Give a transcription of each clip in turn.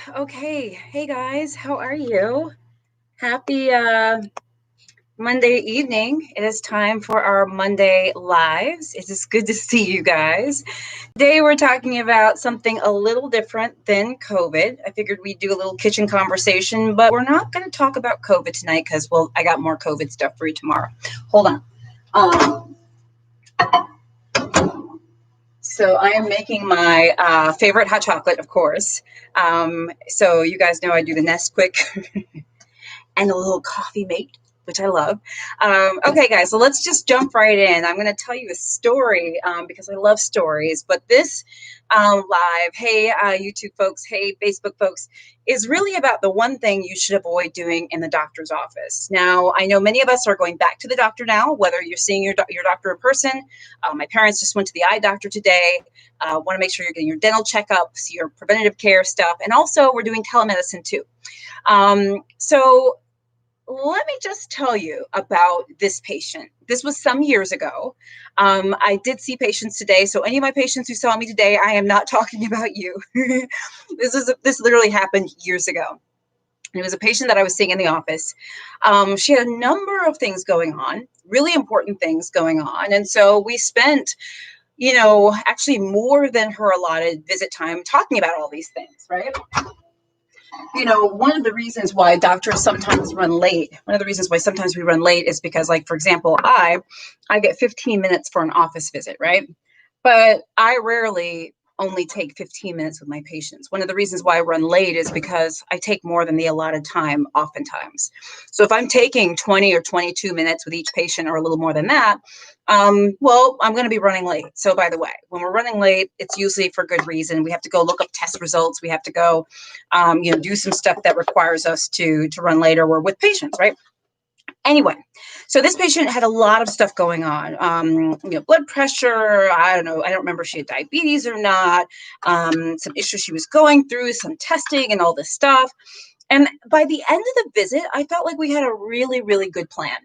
Okay. Hey guys, how are you? Happy Monday evening. It is time for our Monday lives. It is good to see you guys. Today we're talking about something a little different than COVID. I figured we'd do a little kitchen conversation, but we're not going to talk about COVID tonight because, well, I got more COVID stuff for you tomorrow. Hold on. Um, so I am making my favorite hot chocolate, of course. So you guys know I do the Nesquik and a little coffee mate, which I love. Okay, guys, so let's just jump right in. I'm going to tell you a story because I love stories. But this live, hey, YouTube folks, hey, Facebook folks, is really about the one thing you should avoid doing in the doctor's office. Now, I know many of us are going back to the doctor now, whether you're seeing your doctor in person. My parents just went to the eye doctor today. Want to make sure you're getting your dental checkups, your preventative care stuff, and also we're doing telemedicine too. So let me just tell you about this patient. This was some years ago. I did see patients today. So any of my patients who saw me today, I am not talking about you. This literally happened years ago. And it was a patient that I was seeing in the office. She had a number of things going on, really important things going on. And so we spent, actually more than her allotted visit time talking about all these things, right? One of the reasons why doctors sometimes run late, one of the reasons why sometimes we run late is because, like, for example, I get 15 minutes for an office visit, right? But I rarely only take 15 minutes with my patients. One of the reasons why I run late is because I take more than the allotted time oftentimes. So if I'm taking 20 or 22 minutes with each patient or a little more than that, well, I'm going to be running late. So by the way, when we're running late, it's usually for good reason. We have to go look up test results. We have to go, do some stuff that requires us to run later. We're with patients, right? Anyway, so this patient had a lot of stuff going on. Blood pressure. I don't know. I don't remember if she had diabetes or not. Some issues she was going through, some testing and all this stuff. And by the end of the visit, I felt like we had a really, really good plan.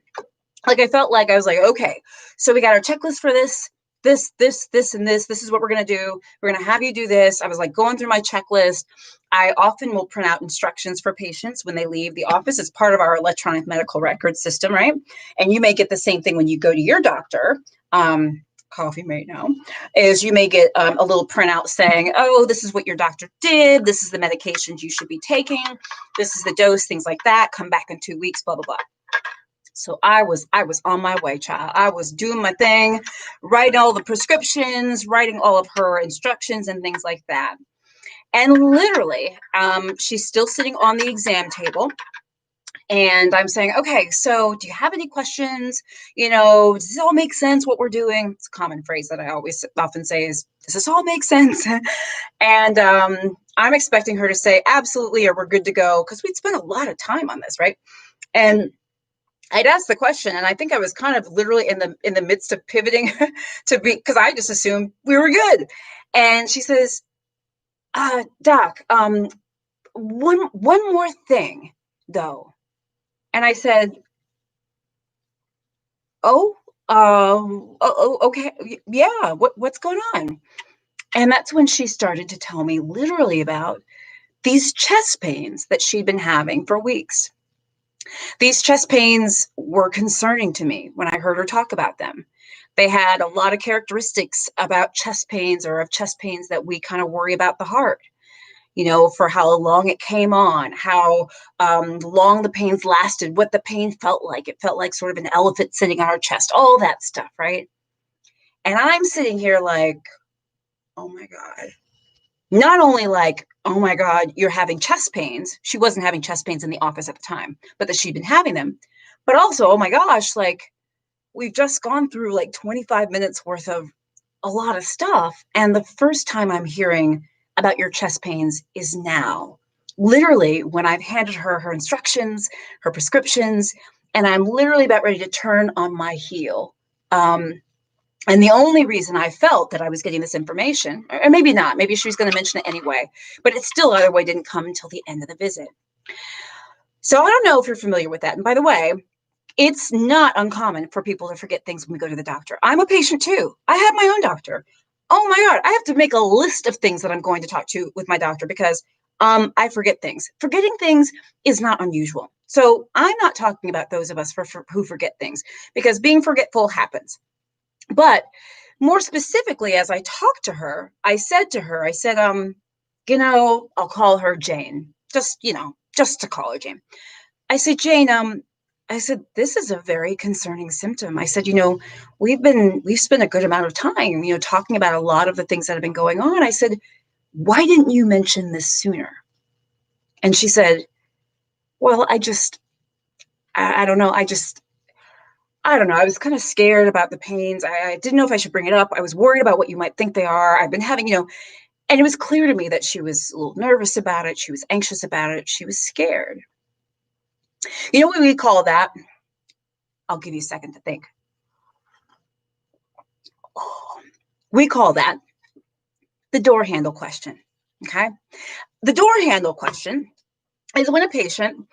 Like I felt like I was like, okay, so we got our checklist for this, and this. This is what we're going to do. We're going to have you do this. I was like going through my checklist. I often will print out instructions for patients when they leave the office. It's part of our electronic medical record system, right? And you may get the same thing when you go to your doctor. Coffee mate now, is you may get a little printout saying, oh, this is what your doctor did. This is the medications you should be taking. This is the dose, things like that. Come back in 2 weeks, blah, blah, blah. So I was on my way, child. I was doing my thing, writing all the prescriptions, writing all of her instructions and things like that. And literally, she's still sitting on the exam table. And I'm saying, okay, so do you have any questions? Does this all make sense what we're doing? It's a common phrase that I often say is, does this all make sense? And I'm expecting her to say, absolutely, or we're good to go, because we'd spent a lot of time on this, right? And I'd asked the question, and I think I was kind of literally in the midst of pivoting because I just assumed we were good. And she says, Doc, one more thing though. And I said, okay, yeah, what's going on? And that's when she started to tell me literally about these chest pains that she'd been having for weeks. These chest pains were concerning to me when I heard her talk about them. They had a lot of characteristics about chest pains or of chest pains that we kind of worry about the heart, for how long it came on, how long the pains lasted, what the pain felt like. It felt like sort of an elephant sitting on our chest, all that stuff, right? And I'm sitting here like, oh my God. Not only like, oh my God, you're having chest pains. She wasn't having chest pains in the office at the time, but that she'd been having them. But also, oh my gosh, like we've just gone through like 25 minutes worth of a lot of stuff. And the first time I'm hearing about your chest pains is now. Literally, when I've handed her her instructions, her prescriptions, and I'm literally about ready to turn on my heel. And the only reason I felt that I was getting this information, or maybe not, maybe she was going to mention it anyway, but it still either way didn't come until the end of the visit. So I don't know if you're familiar with that. And by the way, it's not uncommon for people to forget things when we go to the doctor. I'm a patient too. I have my own doctor. Oh my God, I have to make a list of things that I'm going to talk to with my doctor because I forget things. Forgetting things is not unusual. So I'm not talking about those of us who forget things, because being forgetful happens. But more specifically, as I talked to her, I said to her, I'll call her Jane, just to call her Jane. I said, Jane, I said, this is a very concerning symptom. I said, we've spent a good amount of time, talking about a lot of the things that have been going on. I said, why didn't you mention this sooner? And she said, well, I don't know. I don't know. I was kind of scared about the pains. I didn't know if I should bring it up. I was worried about what you might think they are. I've been having, and it was clear to me that she was a little nervous about it. She was anxious about it. She was scared. You know what we call that? I'll give you a second to think. We call that the door handle question. Okay. The door handle question is when a patient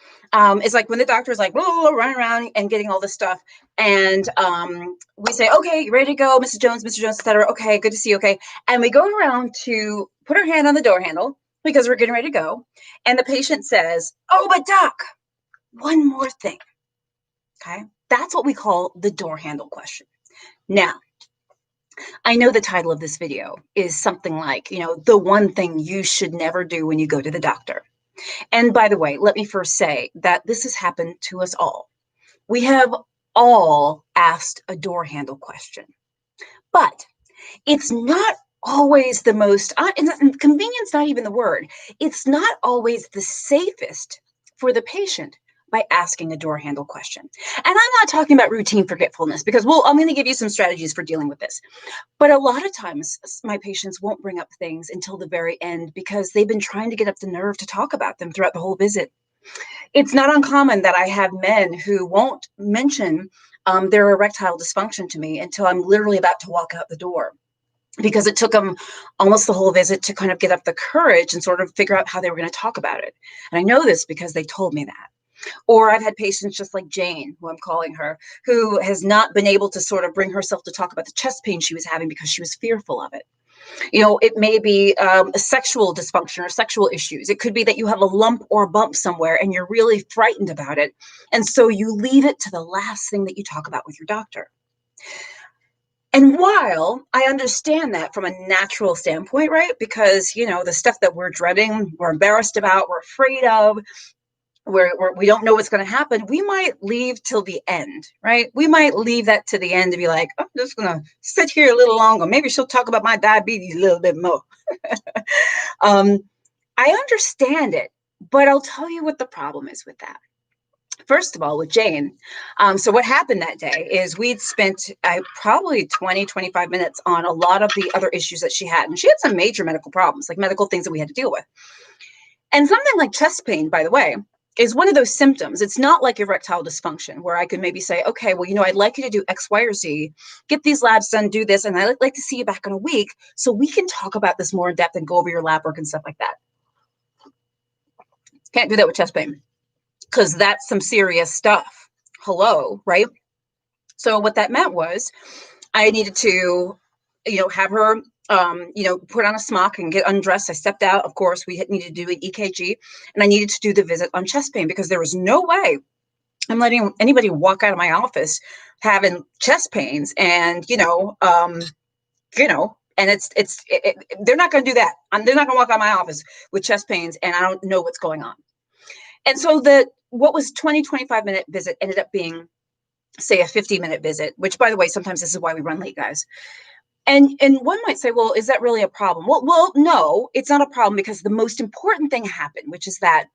is like, when the doctor is like, whoa, running around and getting all this stuff. And we say, okay, you ready to go, Mrs. Jones, et cetera. Okay, good to see you. Okay. And we go around to put our hand on the door handle because we're getting ready to go. And the patient says, oh, but doc, one more thing. Okay. That's what we call the door handle question. Now, I know the title of this video is something like, the one thing you should never do when you go to the doctor. And by the way, let me first say that this has happened to us all. We have all asked a door handle question, but it's not always the most, convenience, not even the word. It's not always the safest for the patient by asking a door handle question. And I'm not talking about routine forgetfulness, because I'm going to give you some strategies for dealing with this. But a lot of times my patients won't bring up things until the very end because they've been trying to get up the nerve to talk about them throughout the whole visit. It's not uncommon that I have men who won't mention their erectile dysfunction to me until I'm literally about to walk out the door, because it took them almost the whole visit to kind of get up the courage and sort of figure out how they were going to talk about it. And I know this because they told me that. Or I've had patients just like Jane, who I'm calling her, who has not been able to sort of bring herself to talk about the chest pain she was having because she was fearful of it. It may be a sexual dysfunction or sexual issues. It could be that you have a lump or a bump somewhere and you're really frightened about it. And so you leave it to the last thing that you talk about with your doctor. And while I understand that from a natural standpoint, right? Because, the stuff that we're dreading, we're embarrassed about, we're afraid of, we don't know what's going to happen, we might leave till the end, right? We might leave that to the end to be like, I'm just going to sit here a little longer. Maybe she'll talk about my diabetes a little bit more. I understand it, but I'll tell you what the problem is with that. First of all, with Jane, so what happened that day is we'd spent probably 20, 25 minutes on a lot of the other issues that she had. And she had some major medical problems, like medical things that we had to deal with. And something like chest pain, by the way, is one of those symptoms. It's not like erectile dysfunction where I could maybe say, okay, well, I'd like you to do X, Y, or Z, get these labs done, do this, and I'd like to see you back in a week so we can talk about this more in depth and go over your lab work and stuff like that. Can't do that with chest pain because that's some serious stuff. Hello, right? So what that meant was I needed to, have her put on a smock and get undressed. I stepped out. Of course, we needed to do an EKG, and I needed to do the visit on chest pain because there was no way I'm letting anybody walk out of my office having chest pains. And, and they're not going to do that. They're not going to walk out of my office with chest pains, and I don't know what's going on. And so what was 25 minute visit ended up being, say, a 50-minute visit, which, by the way, sometimes this is why we run late, guys. And one might say, well, is that really a problem? Well, no, it's not a problem, because the most important thing happened, which is that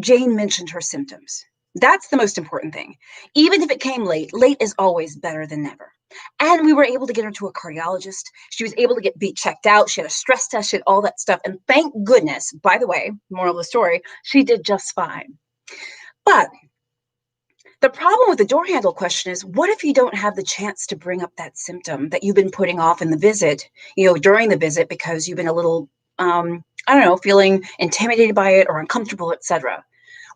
Jane mentioned her symptoms. That's the most important thing. Even if it came late is always better than never. And we were able to get her to a cardiologist. She was able to be checked out. She had a stress test, she had all that stuff. And thank goodness, by the way, moral of the story, she did just fine. But the problem with the door handle question is, what if you don't have the chance to bring up that symptom that you've been putting off in the visit, during the visit, because you've been a little, feeling intimidated by it or uncomfortable, etc.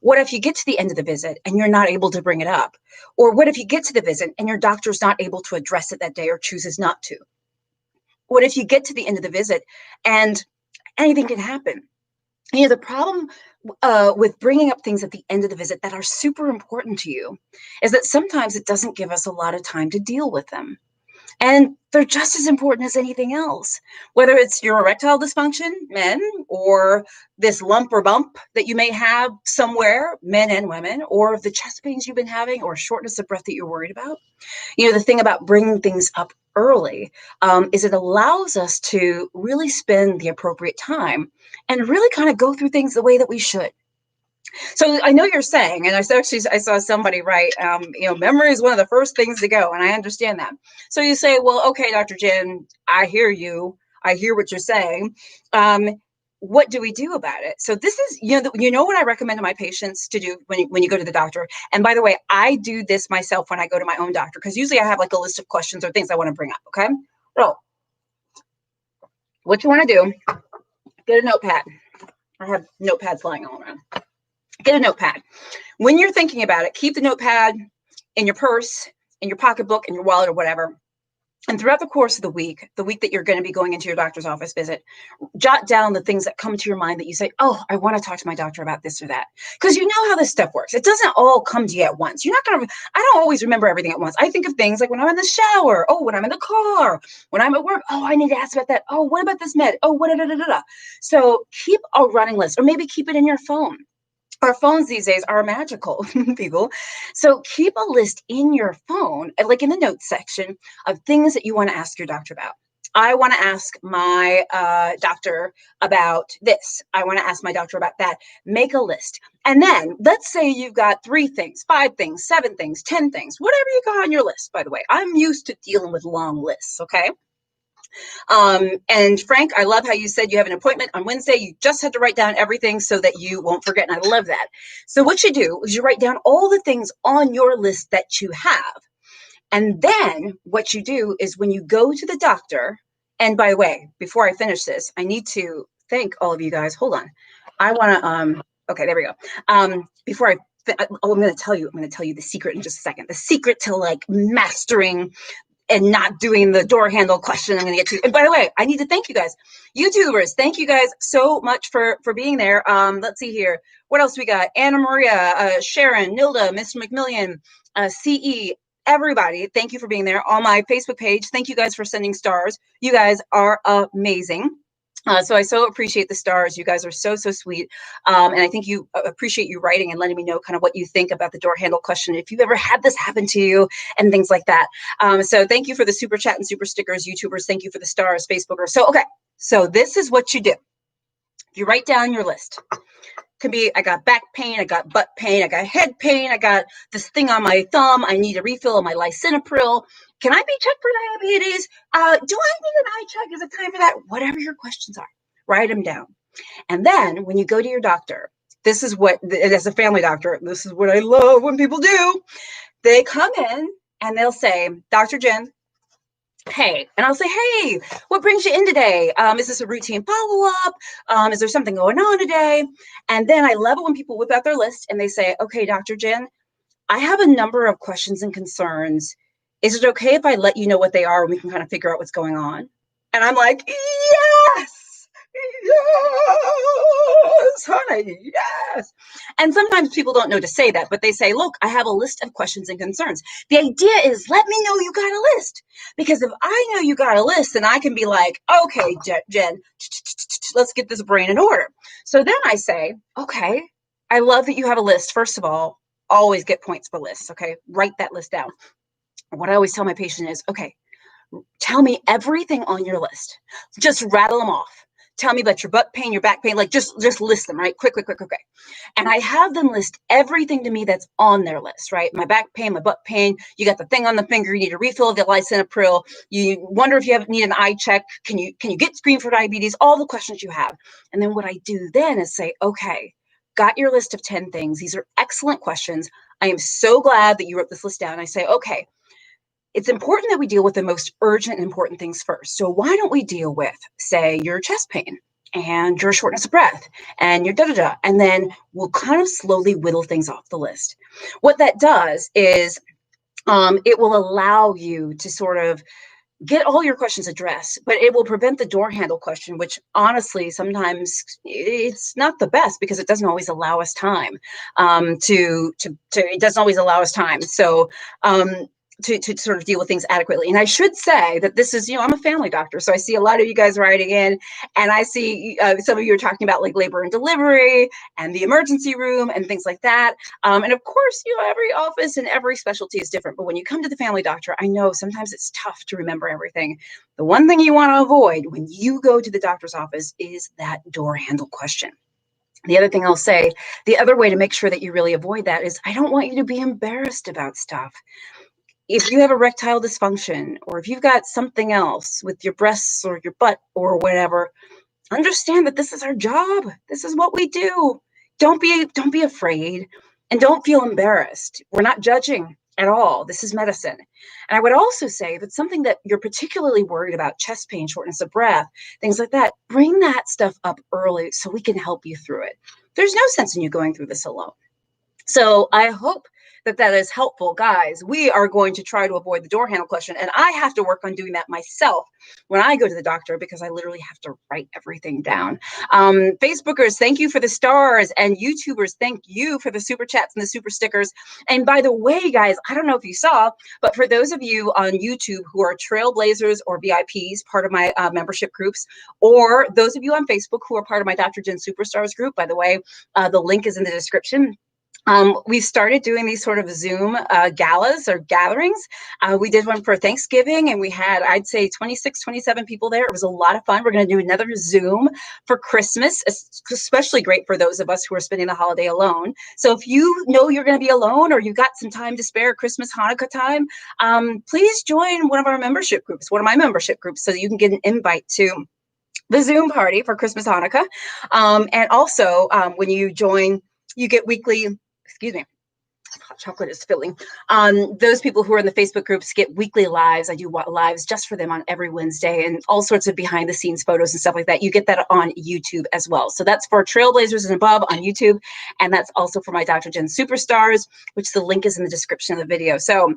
What if you get to the end of the visit and you're not able to bring it up? Or what if you get to the visit and your doctor's not able to address it that day or chooses not to? What if you get to the end of the visit and anything can happen? The problem with bringing up things at the end of the visit that are super important to you is that sometimes it doesn't give us a lot of time to deal with them. And they're just as important as anything else, whether it's your erectile dysfunction, men, or this lump or bump that you may have somewhere, men and women, or the chest pains you've been having, or shortness of breath that you're worried about. The thing about bringing things up early is it allows us to really spend the appropriate time and really kind of go through things the way that we should. So I know you're saying, and I saw somebody write, memory is one of the first things to go, and I understand that. So you say, well, okay, Dr. Jen, I hear you. I hear what you're saying. What do we do about it? So this is, what I recommend to my patients to do when you go to the doctor. And by the way, I do this myself when I go to my own doctor, because usually I have like a list of questions or things I want to bring up. Okay. So what you want to do, get a notepad. I have notepads lying all around. Get a notepad. When you're thinking about it, keep the notepad in your purse, in your pocketbook, in your wallet, or whatever. And throughout the course of the week that you're going to be going into your doctor's office visit, jot down the things that come to your mind that you say, oh, I want to talk to my doctor about this or that. Because you know how this stuff works. It doesn't all come to you at once. I don't always remember everything at once. I think of things like when I'm in the shower. Oh, when I'm in the car. When I'm at work. Oh, I need to ask about that. Oh, what about this med? Oh, what, da, da, da, da. So keep a running list, or maybe keep it in your phone. Our phones these days are magical, people. So keep a list in your phone, like in the notes section, of things that you want to ask your doctor about. I want to ask my doctor about this. I want to ask my doctor about that. Make a list. And then let's say you've got 3 things, 5 things, 7 things, 10 things, whatever you got on your list, by the way. I'm used to dealing with long lists, okay? And Frank, I love how you said you have an appointment on Wednesday. You just had to write down everything so that you won't forget. And I love that. So what you do is you write down all the things on your list that you have. And then what you do is when you go to the doctor, and by the way, before I finish this, I need to thank all of you guys. Hold on. I want to, okay, there we go. Before I'm going to tell you the secret in just a second. The secret to like mastering and not doing the door handle question I'm going to get to. And by the way, I need to thank you guys. YouTubers, thank you guys so much for being there. Let's see here. What else we got? Anna Maria, Sharon, Nilda, Mr. McMillian, CE, everybody. Thank you for being there. On my Facebook page, thank you guys for sending stars. You guys are amazing. So I so appreciate the stars. You guys are so sweet. And I think you appreciate you writing and letting me know kind of what you think about the door handle question. If you've ever had this happen to you and things like that. So thank you for the super chat and super stickers, YouTubers. Thank you for the stars, Facebookers. So, okay. So this is what you do. You write down your list. Can be, I got back pain, I got butt pain, I got head pain, I got this thing on my thumb, I need a refill of my lisinopril. Can I be checked for diabetes? Do I need an eye check? Is it time for that? Whatever your questions are, write them down. And then when you go to your doctor, this is what, as a family doctor, this is what I love when people do. They come in and they'll say, Dr. Jen, hey, and I'll say, hey, what brings you in today? Is this a routine follow-up? Is there something going on today? And then I love it when people whip out their list and they say, okay, Dr. Jen, I have a number of questions and concerns. Is it okay if I let you know what they are and we can kind of figure out what's going on? And I'm like, yes, honey, yes. And sometimes people don't know to say that, but they say, look, I have a list of questions and concerns. The idea is let me know you got a list. Because if I know you got a list, then I can be like, okay, Jen, let's get this brain in order. So then I say, okay, I love that you have a list. First of all, always get points for lists, okay? Write that list down. What I always tell my patient is, okay, tell me everything on your list. Just rattle them off. Tell me about your butt pain, your back pain, like just list them, right? Quick. And I have them list everything to me that's on their list, right? My back pain, my butt pain, you got the thing on the finger, you need a refill of the lisinopril, you wonder if you need an eye check, can you get screened for diabetes, all the questions you have. And then what I do then is say, okay, got your list of 10 things. These are excellent questions. I am so glad that you wrote this list down. I say, okay, it's important that we deal with the most urgent and important things first. So why don't we deal with, say, your chest pain and your shortness of breath and your da-da-da, and then we'll kind of slowly whittle things off the list. What that does is it will allow you to sort of get all your questions addressed, but it will prevent the door handle question, which honestly, sometimes it's not the best because it doesn't always allow us time it doesn't always allow us time. So, to sort of deal with things adequately. And I should say that this is, I'm a family doctor. So I see a lot of you guys writing in, and I see some of you are talking about like labor and delivery and the emergency room and things like that. And of course, every office and every specialty is different. But when you come to the family doctor, I know sometimes it's tough to remember everything. The one thing you want to avoid when you go to the doctor's office is that door handle question. The other thing I'll say, the other way to make sure that you really avoid that is I don't want you to be embarrassed about stuff. If you have erectile dysfunction, or if you've got something else with your breasts or your butt or whatever, understand that this is our job. This is what we do. Don't be afraid, and don't feel embarrassed. We're not judging at all. This is medicine. And I would also say if it's something that you're particularly worried about, chest pain, shortness of breath, things like that, bring that stuff up early so we can help you through it. There's no sense in you going through this alone. So I hope that is helpful, guys. We are going to try to avoid the door handle question, and I have to work on doing that myself when I go to the doctor because I literally have to write everything down. Facebookers, thank you for the stars, and YouTubers, thank you for the super chats and the super stickers. And by the way, guys, I don't know if you saw, but for those of you on YouTube who are trailblazers or VIPs, part of my membership groups, or those of you on Facebook who are part of my Dr. Jen Superstars group, by the way, the link is in the description. We started doing these sort of Zoom galas or gatherings. We did one for Thanksgiving, and we had, I'd say, 26, 27 people there. It was a lot of fun. We're going to do another Zoom for Christmas, especially great for those of us who are spending the holiday alone. So if you know you're going to be alone, or you've got some time to spare, Christmas, Hanukkah time, please join one of our membership groups, one of my membership groups, so you can get an invite to the Zoom party for Christmas, Hanukkah. And also, when you join, you get weekly, excuse me, hot chocolate is filling. Those people who are in the Facebook groups get weekly lives. I do lives just for them on every Wednesday, and all sorts of behind the scenes photos and stuff like that. You get that on YouTube as well. So that's for Trailblazers and above on YouTube. And that's also for my Dr. Jen Superstars, which the link is in the description of the video. So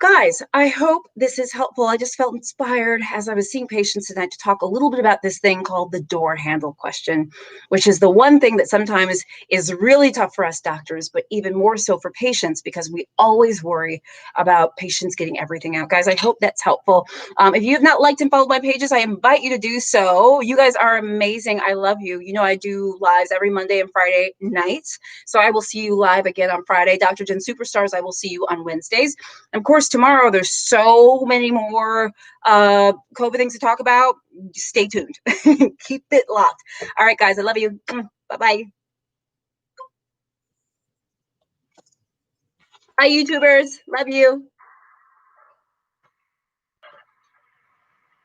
guys, I hope this is helpful. I just felt inspired as I was seeing patients tonight to talk a little bit about this thing called the door handle question, which is the one thing that sometimes is really tough for us doctors, but even more so for patients, because we always worry about patients getting everything out. Guys, I hope that's helpful. If you have not liked and followed my pages, I invite you to do so. You guys are amazing. I love you. You know, I do lives every Monday and Friday nights. So I will see you live again on Friday. Dr. Jen Superstars, I will see you on Wednesdays. And of course, tomorrow there's so many more COVID things to talk about. Stay tuned. Keep it locked. All right, guys, I love you. Bye-bye. Bye, YouTubers. Love you.